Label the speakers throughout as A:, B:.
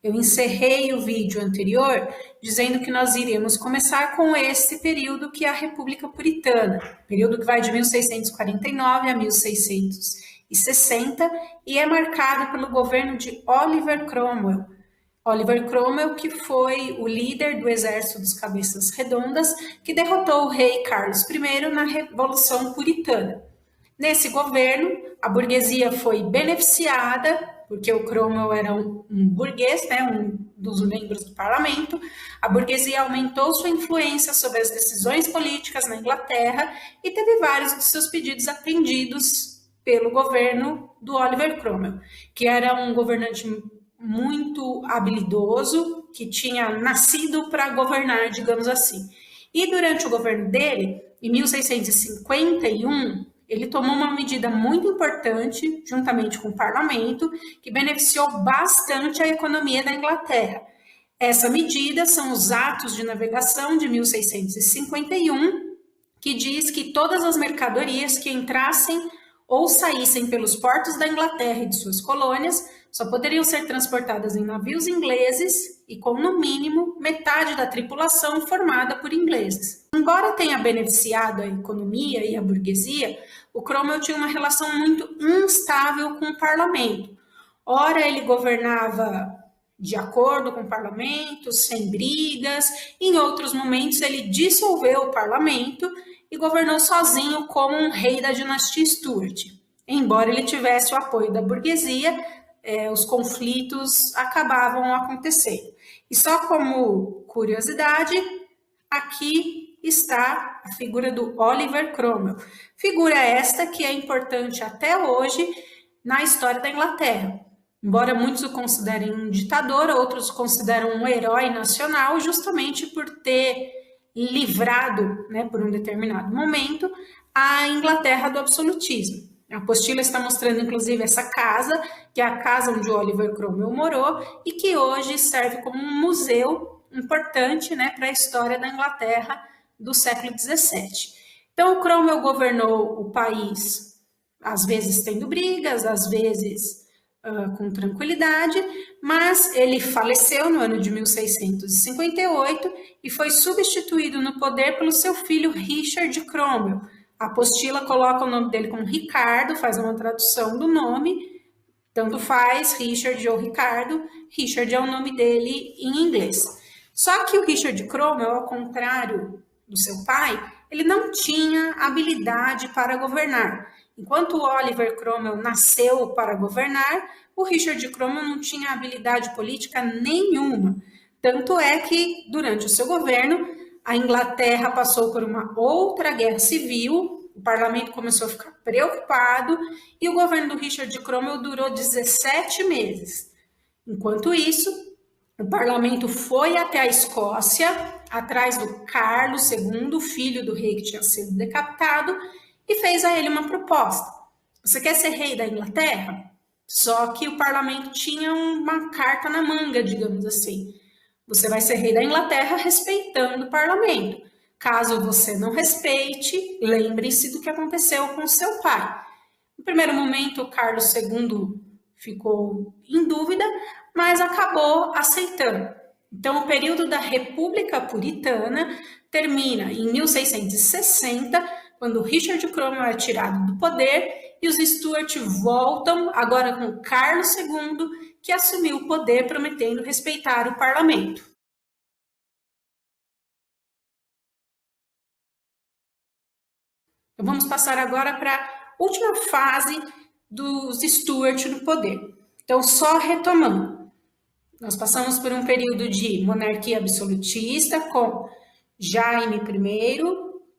A: Eu encerrei o vídeo anterior dizendo que nós iríamos começar com esse período que é a República Puritana, período que vai de 1649 a 1660 e é marcado pelo governo de Oliver Cromwell. Oliver Cromwell, que foi o líder do exército dos Cabeças Redondas, que derrotou o rei Carlos I na Revolução Puritana. Nesse governo, a burguesia foi beneficiada, porque o Cromwell era um burguês, né, um dos membros do parlamento. A burguesia aumentou sua influência sobre as decisões políticas na Inglaterra e teve vários de seus pedidos atendidos pelo governo do Oliver Cromwell, que era um governante muito habilidoso, que tinha nascido para governar, digamos assim. E durante o governo dele, em 1651, ele tomou uma medida muito importante, juntamente com o parlamento, que beneficiou bastante a economia da Inglaterra. Essa medida são os Atos de Navegação de 1651, que diz que todas as mercadorias que entrassem ou saíssem pelos portos da Inglaterra e de suas colônias só poderiam ser transportadas em navios ingleses e com, no mínimo, metade da tripulação formada por ingleses. Embora tenha beneficiado a economia e a burguesia, o Cromwell tinha uma relação muito instável com o parlamento. Ora, ele governava de acordo com o parlamento, sem brigas. Em outros momentos, ele dissolveu o parlamento e governou sozinho como um rei da dinastia Stuart. Embora ele tivesse o apoio da burguesia, os conflitos acabavam acontecendo. E só como curiosidade, aqui está a figura do Oliver Cromwell. Figura esta que é importante até hoje na história da Inglaterra. Embora muitos o considerem um ditador, outros o consideram um herói nacional, justamente por ter livrado, né, por um determinado momento, a Inglaterra do absolutismo. A apostila está mostrando, inclusive, essa casa, que é a casa onde o Oliver Cromwell morou e que hoje serve como um museu importante, né, para a história da Inglaterra do século XVII. Então, o Cromwell governou o país, às vezes tendo brigas, às vezes com tranquilidade, mas ele faleceu no ano de 1658 e foi substituído no poder pelo seu filho Richard Cromwell. A apostila coloca o nome dele como Ricardo, faz uma tradução do nome, tanto faz Richard ou Ricardo, Richard é o nome dele em inglês. Só que o Richard Cromwell, ao contrário do seu pai, ele não tinha habilidade para governar. Enquanto o Oliver Cromwell nasceu para governar, o Richard Cromwell não tinha habilidade política nenhuma. Tanto é que, durante o seu governo, a Inglaterra passou por uma outra guerra civil, o parlamento começou a ficar preocupado e o governo do Richard Cromwell durou 17 meses. Enquanto isso, o parlamento foi até a Escócia, atrás do Carlos II, filho do rei que tinha sido decapitado, e fez a ele uma proposta. Você quer ser rei da Inglaterra? Só que o parlamento tinha uma carta na manga, digamos assim. Você vai ser rei da Inglaterra respeitando o parlamento. Caso você não respeite, lembre-se do que aconteceu com seu pai. No primeiro momento, Carlos II ficou em dúvida, mas acabou aceitando. Então, o período da República Puritana termina em 1660, quando Richard Cromwell é tirado do poder e os Stuart voltam, agora com Carlos II, que assumiu o poder prometendo respeitar o parlamento. Então, vamos passar agora para a última fase dos Stuart no poder. Então, só retomando. Nós passamos por um período de monarquia absolutista com Jaime I,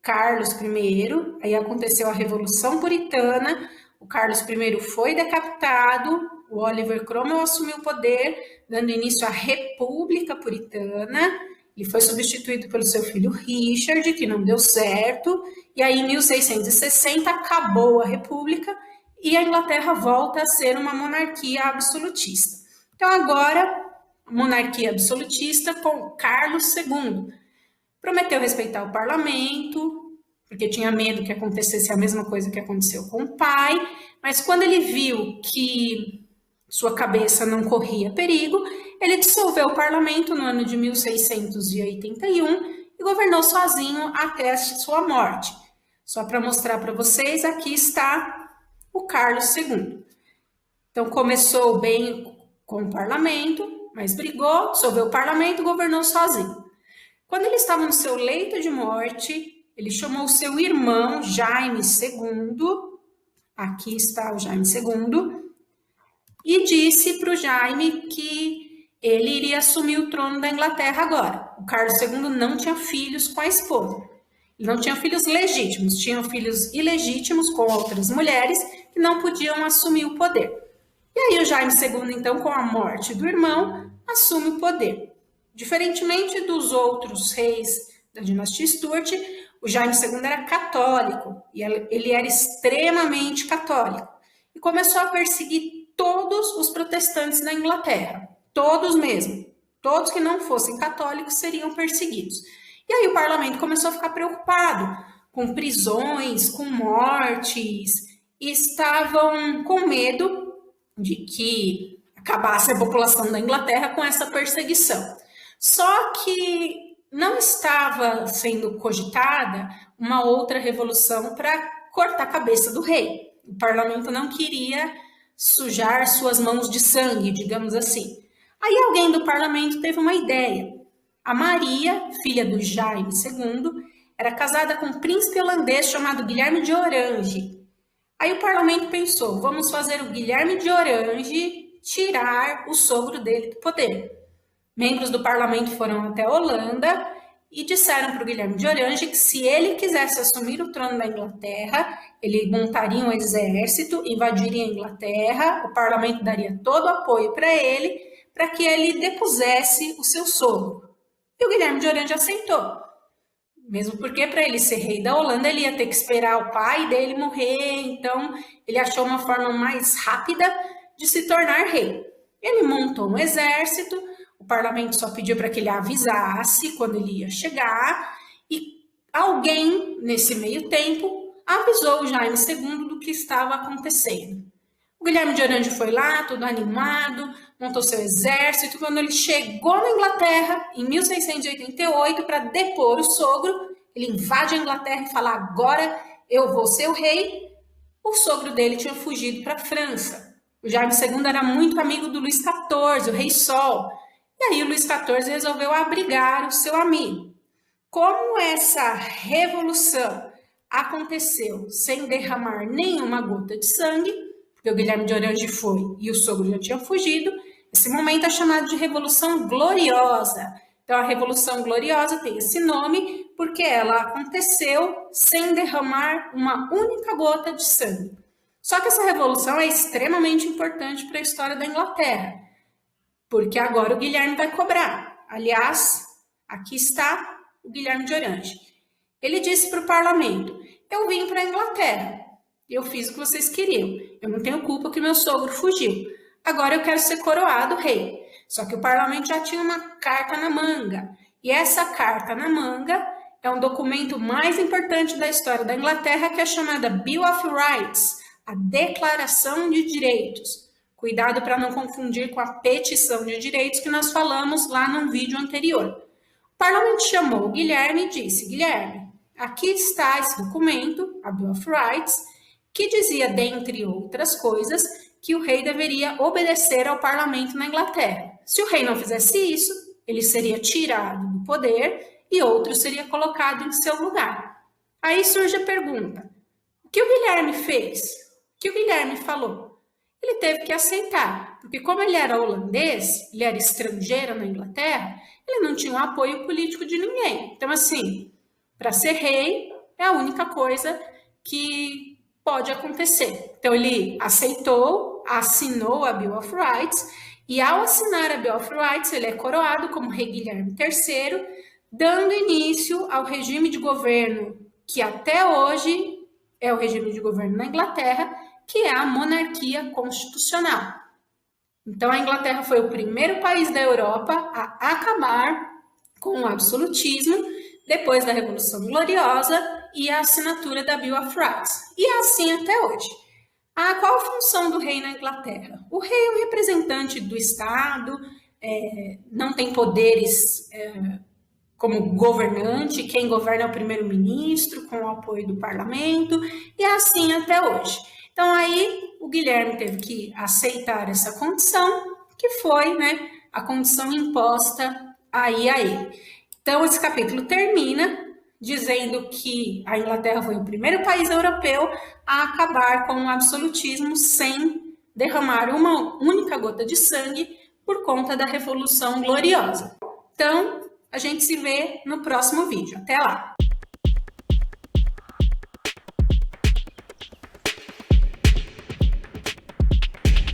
A: Carlos I, aí aconteceu a Revolução Puritana, o Carlos I foi decapitado, o Oliver Cromwell assumiu o poder, dando início à República Puritana, ele foi substituído pelo seu filho Richard, que não deu certo, e aí em 1660 acabou a República e a Inglaterra volta a ser uma monarquia absolutista. Então agora, monarquia absolutista com Carlos II. Prometeu respeitar o parlamento, porque tinha medo que acontecesse a mesma coisa que aconteceu com o pai, mas quando ele viu que sua cabeça não corria perigo, ele dissolveu o parlamento no ano de 1681 e governou sozinho até sua morte. Só para mostrar para vocês, aqui está o Carlos II. Então, começou bem com o parlamento, mas brigou, dissolveu o parlamento e governou sozinho. Quando ele estava no seu leito de morte, ele chamou seu irmão, Jaime II, aqui está o Jaime II, e disse para o Jaime que ele iria assumir o trono da Inglaterra agora. O Carlos II não tinha filhos com a esposa. Ele não tinha filhos legítimos, tinham filhos ilegítimos com outras mulheres que não podiam assumir o poder. E aí o Jaime II, então, com a morte do irmão, assume o poder. Diferentemente dos outros reis da dinastia Stuart, o Jaime II era católico, e ele era extremamente católico, e começou a perseguir todos os protestantes da Inglaterra, todos mesmo, todos que não fossem católicos seriam perseguidos. E aí o parlamento começou a ficar preocupado com prisões, com mortes, e estavam com medo de que acabasse a população da Inglaterra com essa perseguição. Só que não estava sendo cogitada uma outra revolução para cortar a cabeça do rei. O parlamento não queria sujar suas mãos de sangue, digamos assim. Aí alguém do parlamento teve uma ideia. A Maria, filha do Jaime II, era casada com um príncipe holandês chamado Guilherme de Orange. Aí o parlamento pensou, vamos fazer o Guilherme de Orange tirar o sogro dele do poder. Membros do parlamento foram até a Holanda e disseram para o Guilherme de Orange que se ele quisesse assumir o trono da Inglaterra, ele montaria um exército, invadiria a Inglaterra, o parlamento daria todo o apoio para ele, para que ele depusesse o seu sogro. E o Guilherme de Orange aceitou. Mesmo porque para ele ser rei da Holanda, ele ia ter que esperar o pai dele morrer, então ele achou uma forma mais rápida de se tornar rei. Ele montou um exército, o parlamento só pediu para que ele avisasse quando ele ia chegar, e alguém, nesse meio tempo, avisou o Jaime II do que estava acontecendo. O Guilherme de Orange foi lá, todo animado, montou seu exército. Quando ele chegou na Inglaterra, em 1688, para depor o sogro, ele invade a Inglaterra e fala, agora eu vou ser o rei. O sogro dele tinha fugido para a França. O Jaime II era muito amigo do Luís XIV, o Rei Sol. E aí o Luís XIV resolveu abrigar o seu amigo. Como essa revolução aconteceu sem derramar nenhuma gota de sangue, porque o Guilherme de Orange foi e o sogro já tinha fugido, esse momento é chamado de Revolução Gloriosa. Então, a Revolução Gloriosa tem esse nome porque ela aconteceu sem derramar uma única gota de sangue. Só que essa revolução é extremamente importante para a história da Inglaterra, porque agora o Guilherme vai cobrar. Aliás, aqui está o Guilherme de Orange. Ele disse para o parlamento, eu vim para a Inglaterra, eu fiz o que vocês queriam, eu não tenho culpa que meu sogro fugiu, agora eu quero ser coroado rei. Só que o parlamento já tinha uma carta na manga, e essa carta na manga é um documento mais importante da história da Inglaterra, que é chamada Bill of Rights, a Declaração de Direitos. Cuidado para não confundir com a Petição de Direitos que nós falamos lá num vídeo anterior. O parlamento chamou o Guilherme e disse, Guilherme, aqui está esse documento, a Bill of Rights, que dizia, dentre outras coisas, que o rei deveria obedecer ao parlamento na Inglaterra. Se o rei não fizesse isso, ele seria tirado do poder e outro seria colocado em seu lugar. Aí surge a pergunta, o que o Guilherme fez? O que o Guilherme falou? Ele teve que aceitar, porque como ele era holandês, ele era estrangeiro na Inglaterra, ele não tinha o apoio político de ninguém. Então, assim, para ser rei é a única coisa que pode acontecer. Então, ele aceitou, assinou a Bill of Rights, e ao assinar a Bill of Rights, ele é coroado como rei Guilherme III, dando início ao regime de governo que até hoje é o regime de governo na Inglaterra, que é a monarquia constitucional. Então, a Inglaterra foi o primeiro país da Europa a acabar com o absolutismo depois da Revolução Gloriosa e a assinatura da Bill of Rights. E é assim até hoje. Qual a função do rei na Inglaterra? O rei é um representante do Estado, não tem poderes como governante, quem governa é o primeiro-ministro, com o apoio do parlamento, e é assim até hoje. Então aí o Guilherme teve que aceitar essa condição, que foi, né, a condição imposta aí a ele. Então esse capítulo termina dizendo que a Inglaterra foi o primeiro país europeu a acabar com o absolutismo sem derramar uma única gota de sangue por conta da Revolução Gloriosa. Então, a gente se vê no próximo vídeo. Até lá!